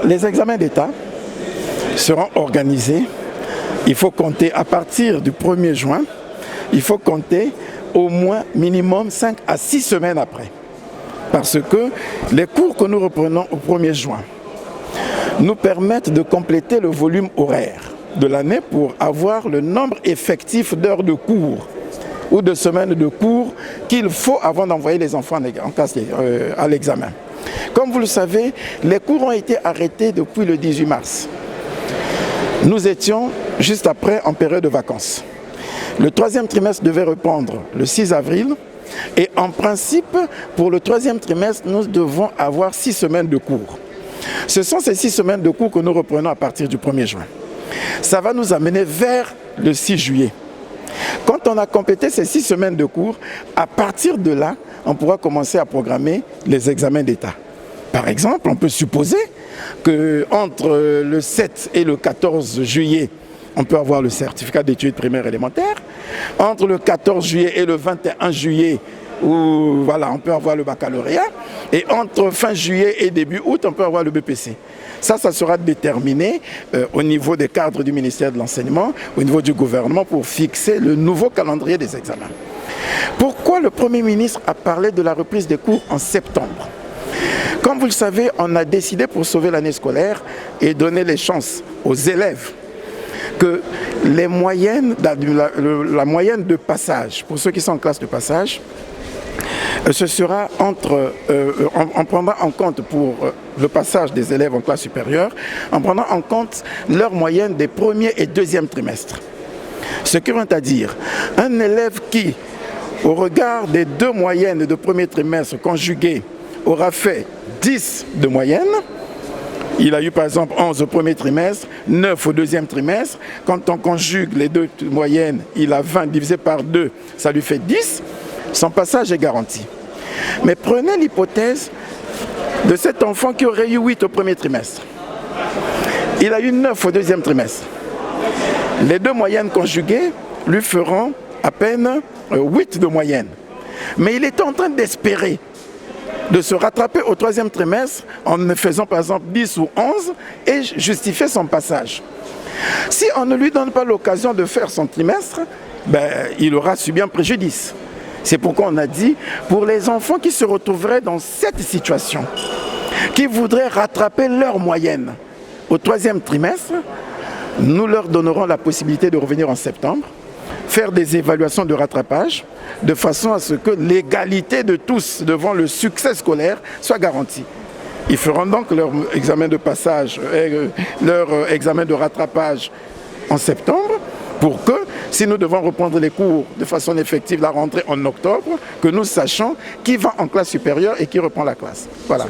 Les examens d'État seront organisés, il faut compter à partir du 1er juin, il faut compter au moins minimum 5 à 6 semaines après. Parce que les cours que nous reprenons au 1er juin nous permettent de compléter le volume horaire de l'année pour avoir le nombre effectif d'heures de cours ou de semaines de cours qu'il faut avant d'envoyer les enfants en classe à l'examen. Comme vous le savez, les cours ont été arrêtés depuis le 18 mars. Nous étions juste après en période de vacances. Le 3e trimestre devait reprendre le 6 avril et en principe, pour le 3e trimestre, nous devons avoir 6 semaines de cours. Ce sont ces 6 semaines de cours que nous reprenons à partir du 1er juin. Ça va nous amener vers le 6 juillet. Quand on a complété ces 6 semaines de cours, à partir de là, on pourra commencer à programmer les examens d'État. Par exemple, on peut supposer qu'entre le 7 et le 14 juillet, on peut avoir le certificat d'études primaires élémentaires. Entre le 14 juillet et le 21 juillet, voilà, on peut avoir le baccalauréat. Et entre fin juillet et début août, on peut avoir le BPC. Ça sera déterminé au niveau des cadres du ministère de l'Enseignement, au niveau du gouvernement, pour fixer le nouveau calendrier des examens. Pourquoi le Premier ministre a parlé de la reprise des cours en septembre? Comme vous le savez, on a décidé pour sauver l'année scolaire et donner les chances aux élèves que les moyennes, la moyenne de passage, pour ceux qui sont en classe de passage, ce sera en prenant en compte pour le passage des élèves en classe supérieure, en prenant en compte leur moyenne des 1er et 2e trimestres. Ce qui veut dire, un élève qui, au regard des 2 moyennes de 1er trimestre conjuguées, aura fait 10 de moyenne, il a eu par exemple 11 au 1er trimestre, 9 au 2e trimestre. Quand on conjugue les 2 moyennes, il a 20 divisé par 2, ça lui fait 10. Son passage est garanti. Mais prenez l'hypothèse de cet enfant qui aurait eu 8 au 1er trimestre. Il a eu 9 au 2e trimestre. Les 2 moyennes conjuguées lui feront à peine 8 de moyenne. Mais il était en train d'espérer de se rattraper au 3e trimestre en faisant par exemple 10 ou 11 et justifier son passage. Si on ne lui donne pas l'occasion de faire son trimestre, il aura subi un préjudice. C'est pourquoi on a dit, pour les enfants qui se retrouveraient dans cette situation, qui voudraient rattraper leur moyenne au 3e trimestre, nous leur donnerons la possibilité de revenir en septembre, faire des évaluations de rattrapage, de façon à ce que l'égalité de tous devant le succès scolaire soit garantie. Ils feront donc leur examen de passage, leur examen de rattrapage en septembre, pour que, si nous devons reprendre les cours de façon effective, la rentrée en octobre, que nous sachions qui va en classe supérieure et qui reprend la classe. Voilà.